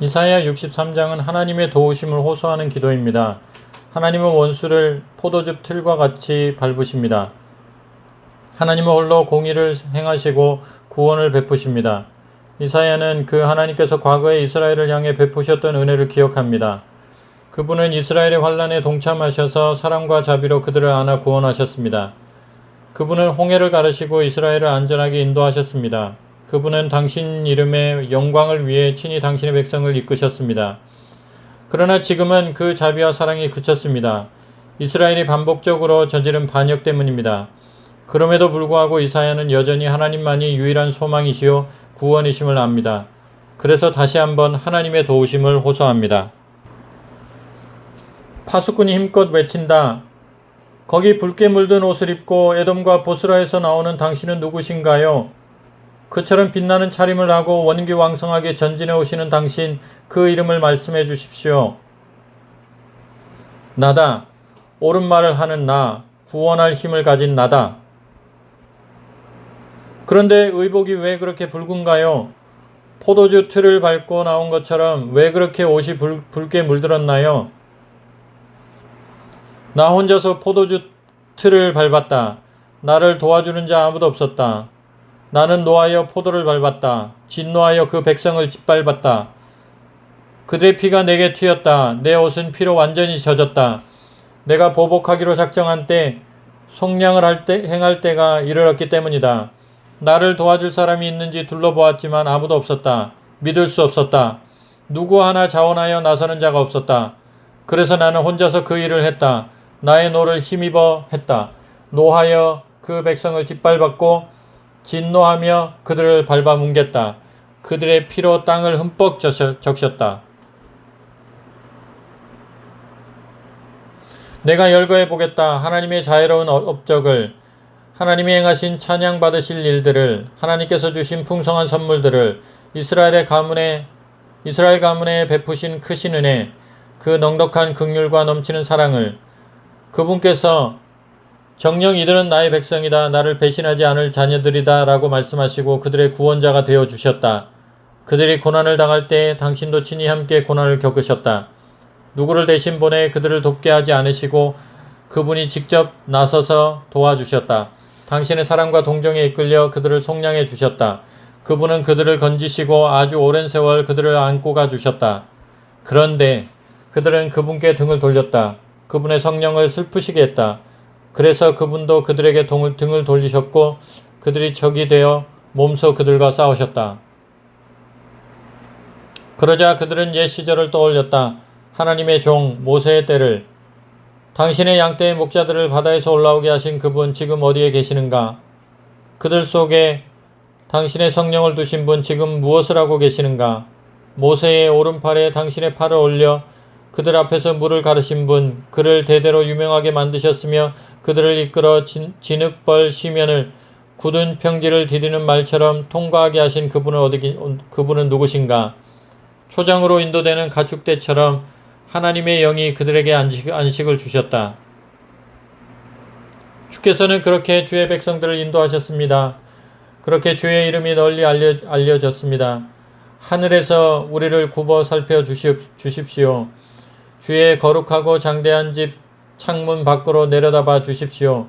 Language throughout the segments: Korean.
이사야 63장은 하나님의 도우심을 호소하는 기도입니다. 하나님은 원수를 포도즙 틀과 같이 밟으십니다. 하나님은 홀로 공의를 행하시고 구원을 베푸십니다. 이사야는 그 하나님께서 과거에 이스라엘을 향해 베푸셨던 은혜를 기억합니다. 그분은 이스라엘의 환난에 동참하셔서 사랑과 자비로 그들을 안아 구원하셨습니다. 그분은 홍해를 가르시고 이스라엘을 안전하게 인도하셨습니다. 그분은 당신 이름의 영광을 위해 친히 당신의 백성을 이끄셨습니다. 그러나 지금은 그 자비와 사랑이 그쳤습니다. 이스라엘이 반복적으로 저지른 반역 때문입니다. 그럼에도 불구하고 이사야는 여전히 하나님만이 유일한 소망이시요 구원이심을 압니다. 그래서 다시 한번 하나님의 도우심을 호소합니다. 파수꾼이 힘껏 외친다. 거기 붉게 물든 옷을 입고 에돔과 보스라에서 나오는 당신은 누구신가요? 그처럼 빛나는 차림을 하고 원기왕성하게 전진해 오시는 당신, 그 이름을 말씀해 주십시오. 나다. 옳은 말을 하는 나, 구원할 힘을 가진 나다. 그런데 의복이 왜 그렇게 붉은가요? 포도주 틀을 밟고 나온 것처럼 왜 그렇게 옷이 붉게 물들었나요? 나 혼자서 포도주 틀을 밟았다. 나를 도와주는 자 아무도 없었다. 나는 노하여 포도를 밟았다. 진노하여 그 백성을 짓밟았다. 그들의 피가 내게 튀었다. 내 옷은 피로 완전히 젖었다. 내가 보복하기로 작정한 때, 속량을 행할 때가 이르렀기 때문이다. 나를 도와줄 사람이 있는지 둘러보았지만 아무도 없었다. 믿을 수 없었다. 누구 하나 자원하여 나서는 자가 없었다. 그래서 나는 혼자서 그 일을 했다. 나의 노를 힘입어 했다. 노하여 그 백성을 짓밟았고 진노하며 그들을 밟아뭉갰다. 그들의 피로 땅을 흠뻑 적셨다. 내가 열거해 보겠다. 하나님의 자애로운 업적을, 하나님이 행하신 찬양 받으실 일들을, 하나님께서 주신 풍성한 선물들을, 이스라엘 가문에 베푸신 크신 은혜, 그 넉넉한 긍휼과 넘치는 사랑을, 그분께서 정녕 이들은 나의 백성이다. 나를 배신하지 않을 자녀들이다. 라고 말씀하시고 그들의 구원자가 되어 주셨다. 그들이 고난을 당할 때 당신도 친히 함께 고난을 겪으셨다. 누구를 대신 보내 그들을 돕게 하지 않으시고 그분이 직접 나서서 도와주셨다. 당신의 사랑과 동정에 이끌려 그들을 속량해 주셨다. 그분은 그들을 건지시고 아주 오랜 세월 그들을 안고 가 주셨다. 그런데 그들은 그분께 등을 돌렸다. 그분의 성령을 슬프시게 했다. 그래서 그분도 그들에게 등을 돌리셨고 그들이 적이 되어 몸소 그들과 싸우셨다. 그러자 그들은 옛 시절을 떠올렸다. 하나님의 종 모세의 때를, 당신의 양떼의 목자들을 바다에서 올라오게 하신 그분 지금 어디에 계시는가? 그들 속에 당신의 성령을 두신 분 지금 무엇을 하고 계시는가? 모세의 오른팔에 당신의 팔을 올려 그들 앞에서 물을 가르신 분, 그를 대대로 유명하게 만드셨으며 그들을 이끌어 진흙벌 시면을 굳은 평지를 디디는 말처럼 통과하게 하신 그분은 누구신가? 초장으로 인도되는 가축대처럼 하나님의 영이 그들에게 안식을 주셨다. 주께서는 그렇게 주의 백성들을 인도하셨습니다. 그렇게 주의 이름이 널리 알려졌습니다. 하늘에서 우리를 굽어 살펴 주십시오. 주의 거룩하고 장대한 집 창문 밖으로 내려다봐 주십시오.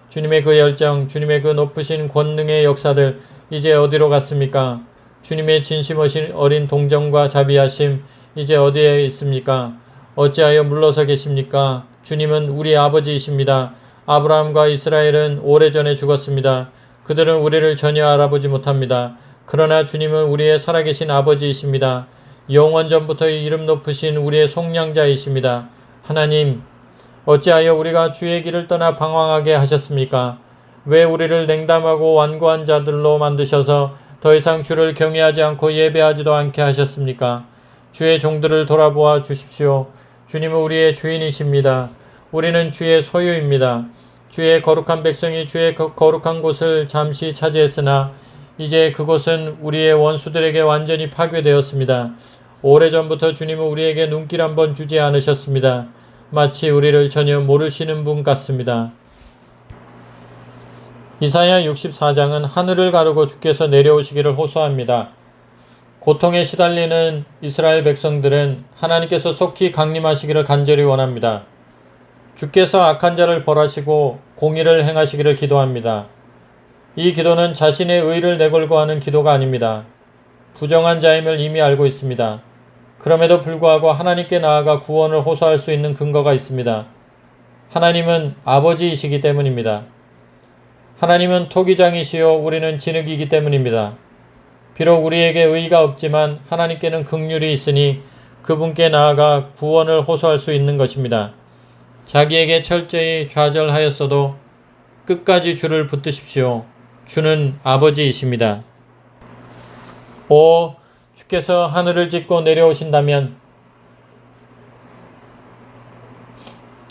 주님의 그 열정, 주님의 그 높으신 권능의 역사들 이제 어디로 갔습니까? 주님의 진심 어린 동정과 자비하심 이제 어디에 있습니까? 어찌하여 물러서 계십니까? 주님은 우리 아버지이십니다. 아브라함과 이스라엘은 오래전에 죽었습니다. 그들은 우리를 전혀 알아보지 못합니다. 그러나 주님은 우리의 살아계신 아버지이십니다. 영원 전부터 이름 높으신 우리의 속량자이십니다. 하나님, 어찌하여 우리가 주의 길을 떠나 방황하게 하셨습니까? 왜 우리를 냉담하고 완고한 자들로 만드셔서 더 이상 주를 경외하지 않고 예배하지도 않게 하셨습니까? 주의 종들을 돌아보아 주십시오. 주님은 우리의 주인이십니다. 우리는 주의 소유입니다. 주의 거룩한 백성이 주의 거룩한 곳을 잠시 차지했으나 이제 그곳은 우리의 원수들에게 완전히 파괴되었습니다. 오래전부터 주님은 우리에게 눈길 한번 주지 않으셨습니다. 마치 우리를 전혀 모르시는 분 같습니다. 이사야 64장은 하늘을 가르고 주께서 내려오시기를 호소합니다. 고통에 시달리는 이스라엘 백성들은 하나님께서 속히 강림하시기를 간절히 원합니다. 주께서 악한 자를 벌하시고 공의를 행하시기를 기도합니다. 이 기도는 자신의 의를 내걸고 하는 기도가 아닙니다. 부정한 자임을 이미 알고 있습니다. 그럼에도 불구하고 하나님께 나아가 구원을 호소할 수 있는 근거가 있습니다. 하나님은 아버지이시기 때문입니다. 하나님은 토기장이시요 우리는 진흙이기 때문입니다. 비록 우리에게 의가 없지만 하나님께는 긍휼이 있으니 그분께 나아가 구원을 호소할 수 있는 것입니다. 자기에게 철저히 좌절하였어도 끝까지 주를 붙드십시오. 주는 아버지이십니다. 오, 주께서 하늘을 찢고 내려오신다면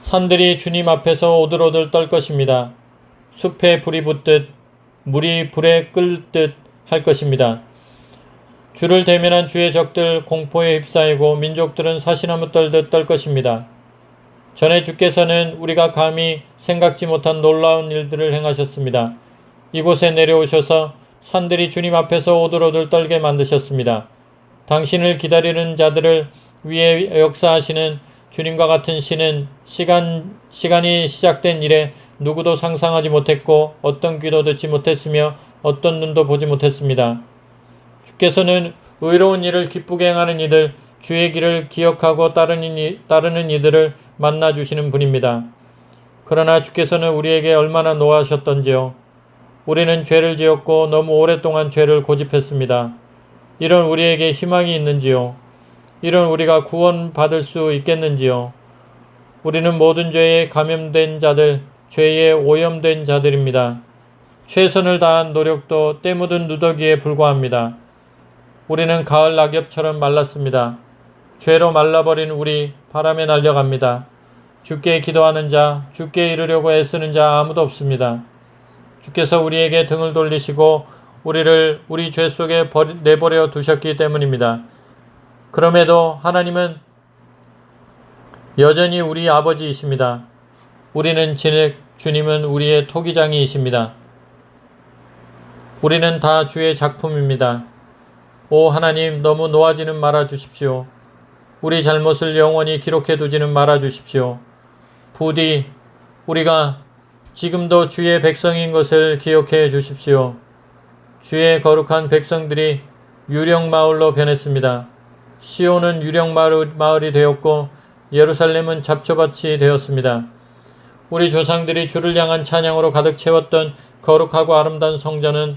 산들이 주님 앞에서 오들오들 떨 것입니다. 숲에 불이 붙듯 물이 불에 끓듯 할 것입니다. 주를 대면한 주의 적들 공포에 휩싸이고 민족들은 사시나무 떨듯 떨 것입니다. 전에 주께서는 우리가 감히 생각지 못한 놀라운 일들을 행하셨습니다. 이곳에 내려오셔서 산들이 주님 앞에서 오들오들 떨게 만드셨습니다. 당신을 기다리는 자들을 위해 역사하시는 주님과 같은 신은 시간이 시작된 이래 누구도 상상하지 못했고 어떤 귀도 듣지 못했으며 어떤 눈도 보지 못했습니다. 주께서는 의로운 일을 기쁘게 행하는 이들, 주의 길을 기억하고 따르는 이들을 만나주시는 분입니다. 그러나 주께서는 우리에게 얼마나 노하셨던지요. 우리는 죄를 지었고 너무 오랫동안 죄를 고집했습니다. 이런 우리에게 희망이 있는지요? 이런 우리가 구원받을 수 있겠는지요? 우리는 모든 죄에 감염된 자들, 죄에 오염된 자들입니다. 최선을 다한 노력도 때 묻은 누더기에 불과합니다. 우리는 가을 낙엽처럼 말랐습니다. 죄로 말라버린 우리 바람에 날려갑니다. 주께 기도하는 자, 주께 이르려고 애쓰는 자 아무도 없습니다. 주께서 우리에게 등을 돌리시고 우리를 우리 죄 속에 내버려 두셨기 때문입니다. 그럼에도 하나님은 여전히 우리 아버지이십니다. 우리는 진흙, 주님은 우리의 토기장이이십니다. 우리는 다 주의 작품입니다. 오 하나님, 너무 놓아지는 말아 주십시오. 우리 잘못을 영원히 기록해 두지는 말아 주십시오. 부디 우리가 지금도 주의 백성인 것을 기억해 주십시오. 주의 거룩한 백성들이 유령마을로 변했습니다. 시온은 유령마을이 되었고 예루살렘은 잡초밭이 되었습니다. 우리 조상들이 주를 향한 찬양으로 가득 채웠던 거룩하고 아름다운 성전은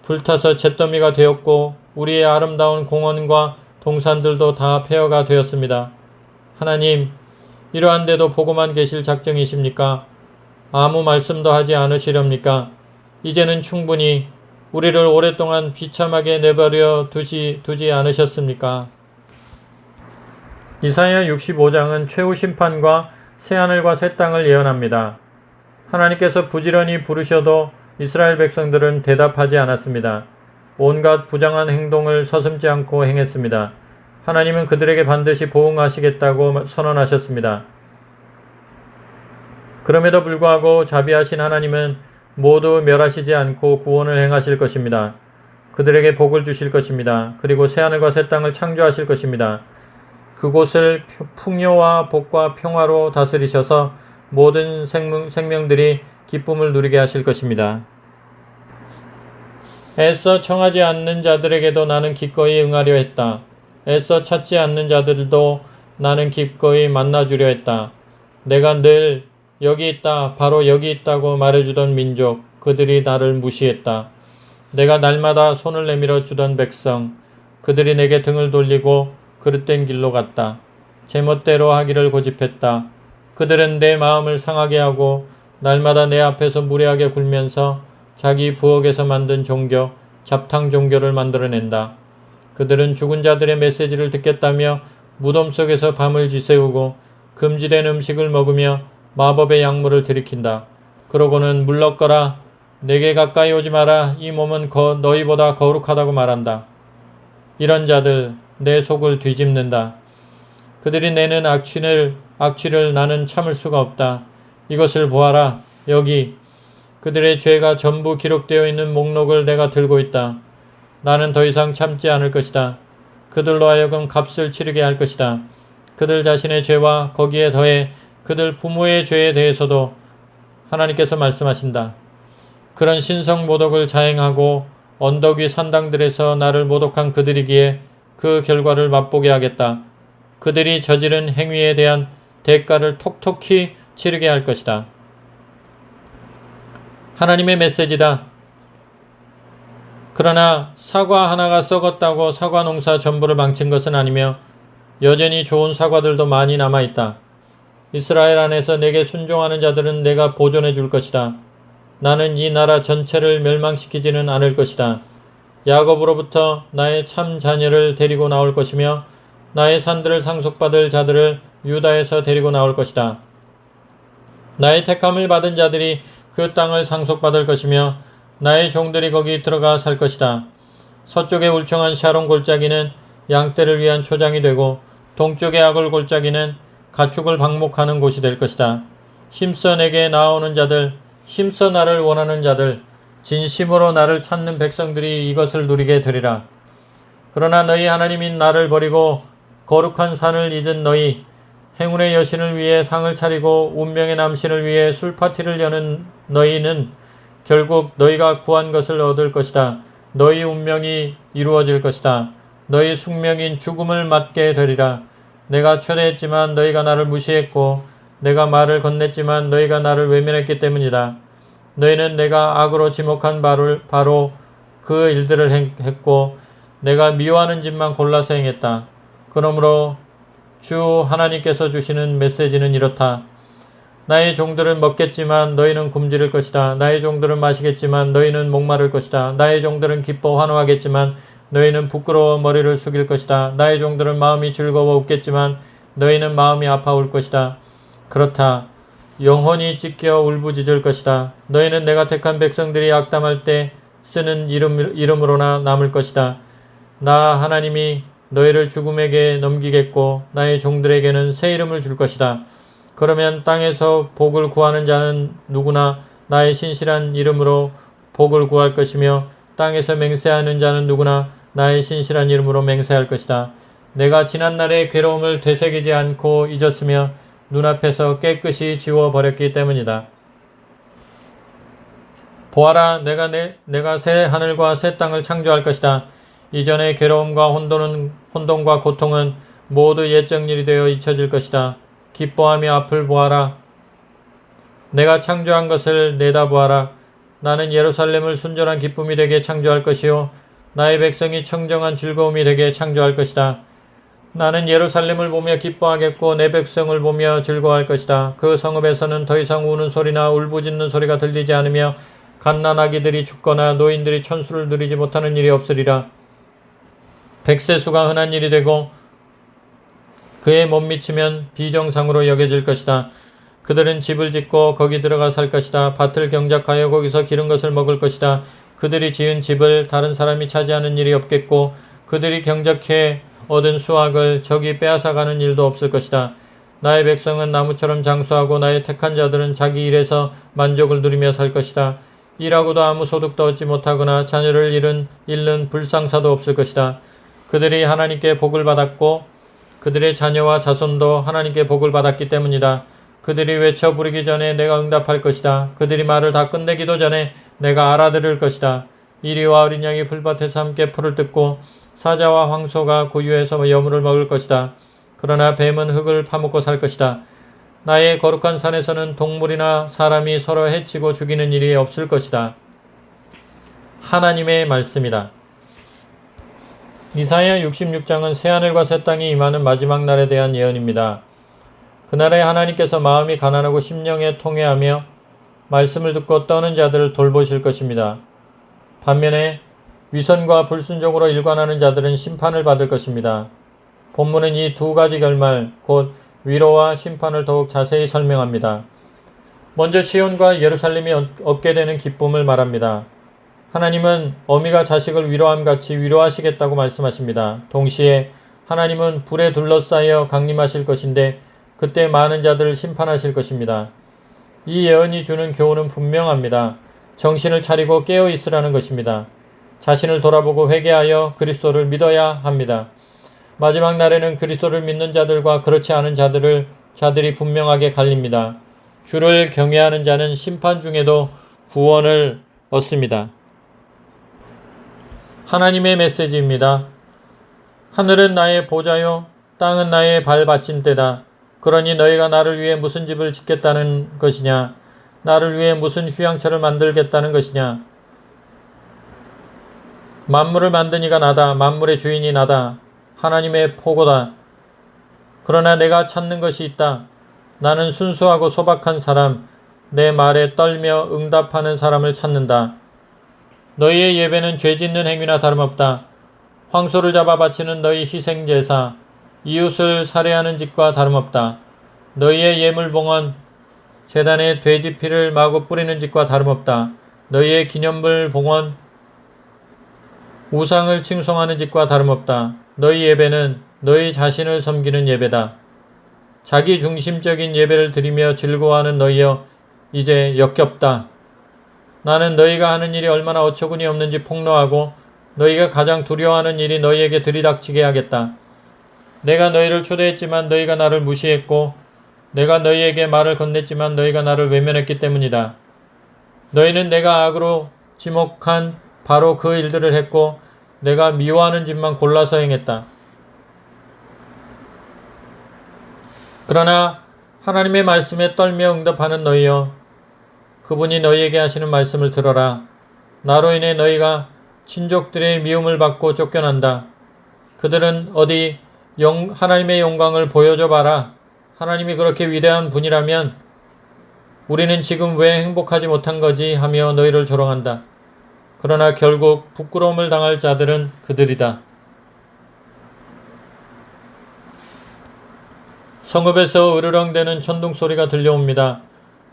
불타서 잿더미가 되었고 우리의 아름다운 공원과 동산들도 다 폐허가 되었습니다. 하나님, 이러한데도 보고만 계실 작정이십니까? 아무 말씀도 하지 않으시렵니까? 이제는 충분히 우리를 오랫동안 비참하게 내버려 두지 않으셨습니까? 이사야 65장은 최후 심판과 새하늘과 새 땅을 예언합니다. 하나님께서 부지런히 부르셔도 이스라엘 백성들은 대답하지 않았습니다. 온갖 부정한 행동을 서슴지 않고 행했습니다. 하나님은 그들에게 반드시 보응하시겠다고 선언하셨습니다. 그럼에도 불구하고 자비하신 하나님은 모두 멸하시지 않고 구원을 행하실 것입니다. 그들에게 복을 주실 것입니다. 그리고 새하늘과 새 땅을 창조하실 것입니다. 그곳을 풍요와 복과 평화로 다스리셔서 모든 생명들이 기쁨을 누리게 하실 것입니다. 애써 청하지 않는 자들에게도 나는 기꺼이 응하려 했다. 애써 찾지 않는 자들도 나는 기꺼이 만나주려 했다. 내가 늘 여기 있다, 바로 여기 있다고 말해주던 민족, 그들이 나를 무시했다. 내가 날마다 손을 내밀어 주던 백성, 그들이 내게 등을 돌리고 그릇된 길로 갔다. 제멋대로 하기를 고집했다. 그들은 내 마음을 상하게 하고 날마다 내 앞에서 무례하게 굴면서 자기 부엌에서 만든 종교, 잡탕 종교를 만들어낸다. 그들은 죽은 자들의 메시지를 듣겠다며 무덤 속에서 밤을 지새우고 금지된 음식을 먹으며 마법의 약물을 들이킨다. 그러고는 물러거라, 내게 가까이 오지 마라, 이 몸은 너희보다 거룩하다고 말한다. 이런 자들 내 속을 뒤집는다. 그들이 내는 악취를 나는 참을 수가 없다. 이것을 보아라. 여기 그들의 죄가 전부 기록되어 있는 목록을 내가 들고 있다. 나는 더 이상 참지 않을 것이다. 그들로 하여금 값을 치르게 할 것이다. 그들 자신의 죄와 거기에 더해 그들 부모의 죄에 대해서도 하나님께서 말씀하신다. 그런 신성 모독을 자행하고 언덕 위 산당들에서 나를 모독한 그들이기에 그 결과를 맛보게 하겠다. 그들이 저지른 행위에 대한 대가를 톡톡히 치르게 할 것이다. 하나님의 메시지다. 그러나 사과 하나가 썩었다고 사과 농사 전부를 망친 것은 아니며 여전히 좋은 사과들도 많이 남아있다. 이스라엘 안에서 내게 순종하는 자들은 내가 보존해 줄 것이다. 나는 이 나라 전체를 멸망시키지는 않을 것이다. 야곱으로부터 나의 참 자녀를 데리고 나올 것이며 나의 산들을 상속받을 자들을 유다에서 데리고 나올 것이다. 나의 택함을 받은 자들이 그 땅을 상속받을 것이며 나의 종들이 거기 들어가 살 것이다. 서쪽의 울창한 샤론 골짜기는 양떼를 위한 초장이 되고 동쪽의 아골 골짜기는 가축을 방목하는 곳이 될 것이다. 힘써 내게 나아오는 자들, 힘써 나를 원하는 자들, 진심으로 나를 찾는 백성들이 이것을 누리게 되리라. 그러나 너희 하나님인 나를 버리고 거룩한 산을 잊은 너희, 행운의 여신을 위해 상을 차리고 운명의 남신을 위해 술파티를 여는 너희는 결국 너희가 구한 것을 얻을 것이다. 너희 운명이 이루어질 것이다. 너희 숙명인 죽음을 맞게 되리라. 내가 초대했지만 너희가 나를 무시했고 내가 말을 건넸지만 너희가 나를 외면했기 때문이다. 너희는 내가 악으로 지목한 바로 그 일들을 했고 내가 미워하는 짓만 골라서 행했다. 그러므로 주 하나님께서 주시는 메시지는 이렇다. 나의 종들은 먹겠지만 너희는 굶주릴 것이다. 나의 종들은 마시겠지만 너희는 목마를 것이다. 나의 종들은 기뻐 환호하겠지만 너희는 부끄러워 머리를 숙일 것이다. 나의 종들은 마음이 즐거워 웃겠지만 너희는 마음이 아파올 것이다. 그렇다. 영혼이 찢겨 울부짖을 것이다. 너희는 내가 택한 백성들이 악담할 때 쓰는 이름으로나 남을 것이다. 나 하나님이 너희를 죽음에게 넘기겠고 나의 종들에게는 새 이름을 줄 것이다. 그러면 땅에서 복을 구하는 자는 누구나 나의 신실한 이름으로 복을 구할 것이며 땅에서 맹세하는 자는 누구나 나의 신실한 이름으로 맹세할 것이다. 내가 지난날의 괴로움을 되새기지 않고 잊었으며 눈앞에서 깨끗이 지워버렸기 때문이다. 보아라, 내가 새 하늘과 새 땅을 창조할 것이다. 이전의 괴로움과 혼돈과 고통은 모두 옛적 일이 되어 잊혀질 것이다. 기뻐하며 앞을 보아라. 내가 창조한 것을 내다보아라. 나는 예루살렘을 순전한 기쁨이 되게 창조할 것이요 나의 백성이 청정한 즐거움이 되게 창조할 것이다. 나는 예루살렘을 보며 기뻐하겠고 내 백성을 보며 즐거워할 것이다. 그 성읍에서는 더 이상 우는 소리나 울부짖는 소리가 들리지 않으며 갓난아기들이 죽거나 노인들이 천수를 누리지 못하는 일이 없으리라. 백세수가 흔한 일이 되고 그에 못 미치면 비정상으로 여겨질 것이다. 그들은 집을 짓고 거기 들어가 살 것이다. 밭을 경작하여 거기서 기른 것을 먹을 것이다. 그들이 지은 집을 다른 사람이 차지하는 일이 없겠고 그들이 경작해 얻은 수확을 적이 빼앗아가는 일도 없을 것이다. 나의 백성은 나무처럼 장수하고 나의 택한 자들은 자기 일에서 만족을 누리며 살 것이다. 일하고도 아무 소득도 얻지 못하거나 자녀를 잃는 불상사도 없을 것이다. 그들이 하나님께 복을 받았고 그들의 자녀와 자손도 하나님께 복을 받았기 때문이다. 그들이 외쳐 부르기 전에 내가 응답할 것이다. 그들이 말을 다 끝내기도 전에 내가 알아들을 것이다. 이리와 어린 양이 풀밭에서 함께 풀을 뜯고 사자와 황소가 구유에서 여물을 먹을 것이다. 그러나 뱀은 흙을 파먹고 살 것이다. 나의 거룩한 산에서는 동물이나 사람이 서로 해치고 죽이는 일이 없을 것이다. 하나님의 말씀이다. 이사야 66장은 새하늘과 새 땅이 임하는 마지막 날에 대한 예언입니다. 그날에 하나님께서 마음이 가난하고 심령에 통회하며 말씀을 듣고 떠는 자들을 돌보실 것입니다. 반면에 위선과 불순종으로 일관하는 자들은 심판을 받을 것입니다. 본문은 이 두 가지 결말, 곧 위로와 심판을 더욱 자세히 설명합니다. 먼저 시온과 예루살렘이 얻게 되는 기쁨을 말합니다. 하나님은 어미가 자식을 위로함같이 위로하시겠다고 말씀하십니다. 동시에 하나님은 불에 둘러싸여 강림하실 것인데 그때 많은 자들을 심판하실 것입니다. 이 예언이 주는 교훈은 분명합니다. 정신을 차리고 깨어 있으라는 것입니다. 자신을 돌아보고 회개하여 그리스도를 믿어야 합니다. 마지막 날에는 그리스도를 믿는 자들과 그렇지 않은 자들이 분명하게 갈립니다. 주를 경외하는 자는 심판 중에도 구원을 얻습니다. 하나님의 메시지입니다. 하늘은 나의 보좌요 땅은 나의 발받침대다. 그러니 너희가 나를 위해 무슨 집을 짓겠다는 것이냐? 나를 위해 무슨 휴양처를 만들겠다는 것이냐? 만물을 만든 이가 나다. 만물의 주인이 나다. 하나님의 포고다. 그러나 내가 찾는 것이 있다. 나는 순수하고 소박한 사람, 내 말에 떨며 응답하는 사람을 찾는다. 너희의 예배는 죄 짓는 행위나 다름없다. 황소를 잡아 바치는 너희 희생제사, 이웃을 살해하는 짓과 다름없다. 너희의 예물봉헌, 제단에 돼지 피를 마구 뿌리는 짓과 다름없다. 너희의 기념물 봉헌, 우상을 칭송하는 짓과 다름없다. 너희 예배는 너희 자신을 섬기는 예배다. 자기 중심적인 예배를 드리며 즐거워하는 너희여, 이제 역겹다. 나는 너희가 하는 일이 얼마나 어처구니 없는지 폭로하고 너희가 가장 두려워하는 일이 너희에게 들이닥치게 하겠다. 내가 너희를 초대했지만 너희가 나를 무시했고 내가 너희에게 말을 건넸지만 너희가 나를 외면했기 때문이다. 너희는 내가 악으로 지목한 바로 그 일들을 했고 내가 미워하는 짓만 골라서 행했다. 그러나 하나님의 말씀에 떨며 응답하는 너희여, 그분이 너희에게 하시는 말씀을 들어라. 나로 인해 너희가 친족들의 미움을 받고 쫓겨난다. 그들은 어디 하나님의 영광을 보여줘 봐라. 하나님이 그렇게 위대한 분이라면 우리는 지금 왜 행복하지 못한 거지 하며 너희를 조롱한다. 그러나 결국 부끄러움을 당할 자들은 그들이다. 성읍에서 으르렁대는 천둥 소리가 들려옵니다.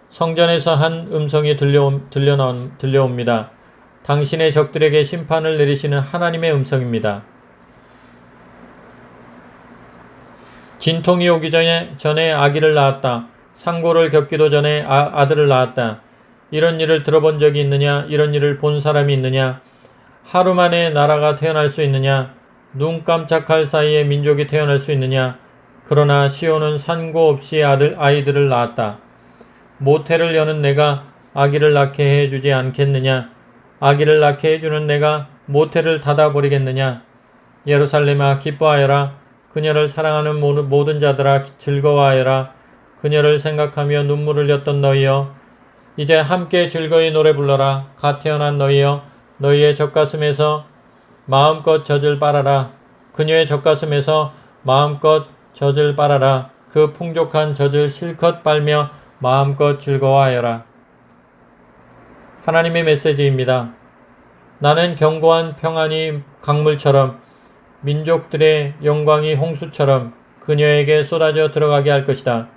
성전에서 한 음성이 들려옵니다. 당신의 적들에게 심판을 내리시는 하나님의 음성입니다. 진통이 오기 전에 아기를 낳았다. 상고를 겪기도 전에 아들을 낳았다. 이런 일을 들어본 적이 있느냐? 이런 일을 본 사람이 있느냐? 하루 만에 나라가 태어날 수 있느냐? 눈 깜짝할 사이에 민족이 태어날 수 있느냐? 그러나 시온은 산고 없이 아이들을 낳았다. 모태를 여는 내가 아기를 낳게 해주지 않겠느냐? 아기를 낳게 해주는 내가 모태를 닫아버리겠느냐? 예루살렘아 기뻐하여라. 그녀를 사랑하는 모든 자들아 즐거워하여라. 그녀를 생각하며 눈물을 흘렸던 너희여, 이제 함께 즐거이 노래 불러라. 갓 태어난 너희여, 너희의 젖가슴에서 마음껏 젖을 빨아라. 그녀의 젖가슴에서 마음껏 젖을 빨아라. 그 풍족한 젖을 실컷 빨며 마음껏 즐거워하여라. 하나님의 메시지입니다. 나는 견고한 평안이 강물처럼 민족들의 영광이 홍수처럼 그녀에게 쏟아져 들어가게 할 것이다.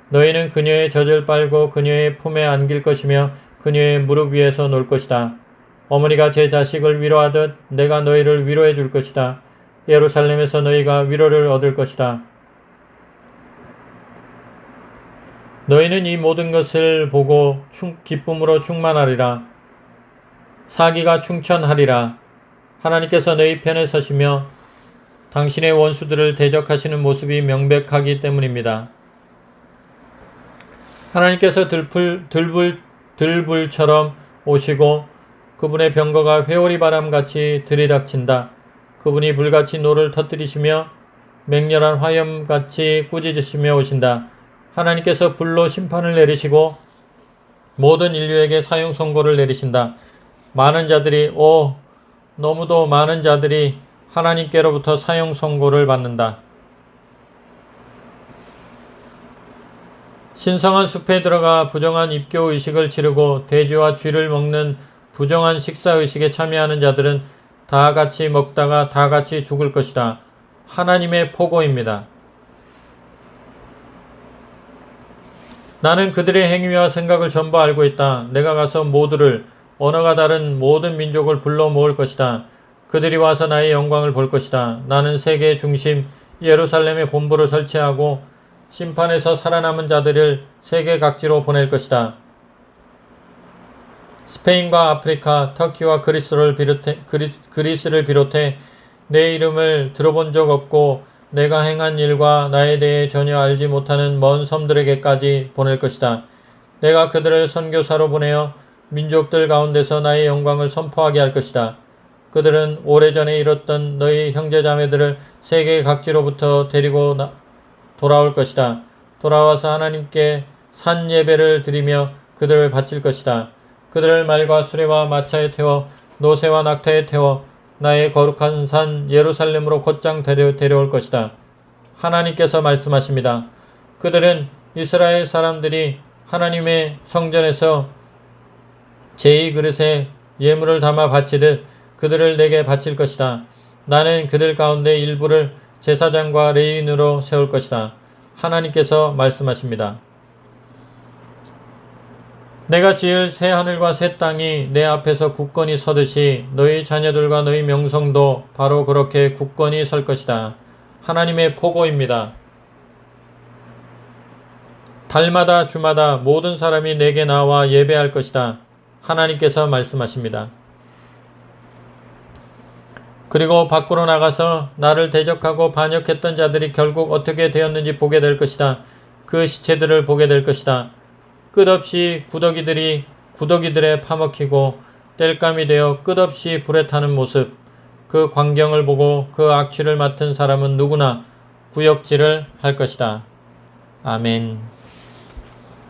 너희는 그녀의 젖을 빨고 그녀의 품에 안길 것이며 그녀의 무릎 위에서 놀 것이다. 어머니가 제 자식을 위로하듯 내가 너희를 위로해 줄 것이다. 예루살렘에서 너희가 위로를 얻을 것이다. 너희는 이 모든 것을 보고 기쁨으로 충만하리라. 사기가 충천하리라. 하나님께서 너희 편에 서시며 당신의 원수들을 대적하시는 모습이 명백하기 때문입니다. 하나님께서 들불처럼 오시고 그분의 병거가 회오리 바람같이 들이닥친다. 그분이 불같이 노를 터뜨리시며 맹렬한 화염같이 꾸짖으시며 오신다. 하나님께서 불로 심판을 내리시고 모든 인류에게 사형 선고를 내리신다. 너무도 많은 자들이 하나님께로부터 사형 선고를 받는다. 신성한 숲에 들어가 부정한 입교 의식을 치르고 돼지와 쥐를 먹는 부정한 식사 의식에 참여하는 자들은 다 같이 먹다가 다 같이 죽을 것이다. 하나님의 포고입니다. 나는 그들의 행위와 생각을 전부 알고 있다. 내가 가서 언어가 다른 모든 민족을 불러 모을 것이다. 그들이 와서 나의 영광을 볼 것이다. 나는 세계의 중심 예루살렘에 본부를 설치하고 심판에서 살아남은 자들을 세계 각지로 보낼 것이다. 스페인과 아프리카, 터키와 그리스를 비롯해 내 이름을 들어본 적 없고 내가 행한 일과 나에 대해 전혀 알지 못하는 먼 섬들에게까지 보낼 것이다. 내가 그들을 선교사로 보내어 민족들 가운데서 나의 영광을 선포하게 할 것이다. 그들은 오래전에 잃었던 너희 형제자매들을 세계 각지로부터 데리고 돌아올 것이다. 돌아와서 하나님께 산 예배를 드리며 그들을 바칠 것이다. 그들을 말과 수레와 마차에 태워 노새와 낙타에 태워 나의 거룩한 산 예루살렘으로 곧장 데려올 것이다. 하나님께서 말씀하십니다. 그들은 이스라엘 사람들이 하나님의 성전에서 제2그릇에 예물을 담아 바치듯 그들을 내게 바칠 것이다. 나는 그들 가운데 일부를 제사장과 레위인으로 세울 것이다. 하나님께서 말씀하십니다. 내가 지을 새 하늘과 새 땅이 내 앞에서 굳건히 서듯이 너희 자녀들과 너희 명성도 바로 그렇게 굳건히 설 것이다. 하나님의 포고입니다. 달마다 주마다 모든 사람이 내게 나와 예배할 것이다. 하나님께서 말씀하십니다. 그리고 밖으로 나가서 나를 대적하고 반역했던 자들이 결국 어떻게 되었는지 보게 될 것이다. 그 시체들을 보게 될 것이다. 끝없이 구더기들에 파먹히고 땔감이 되어 끝없이 불에 타는 모습, 그 광경을 보고 그 악취를 맡은 사람은 누구나 구역질을 할 것이다. 아멘.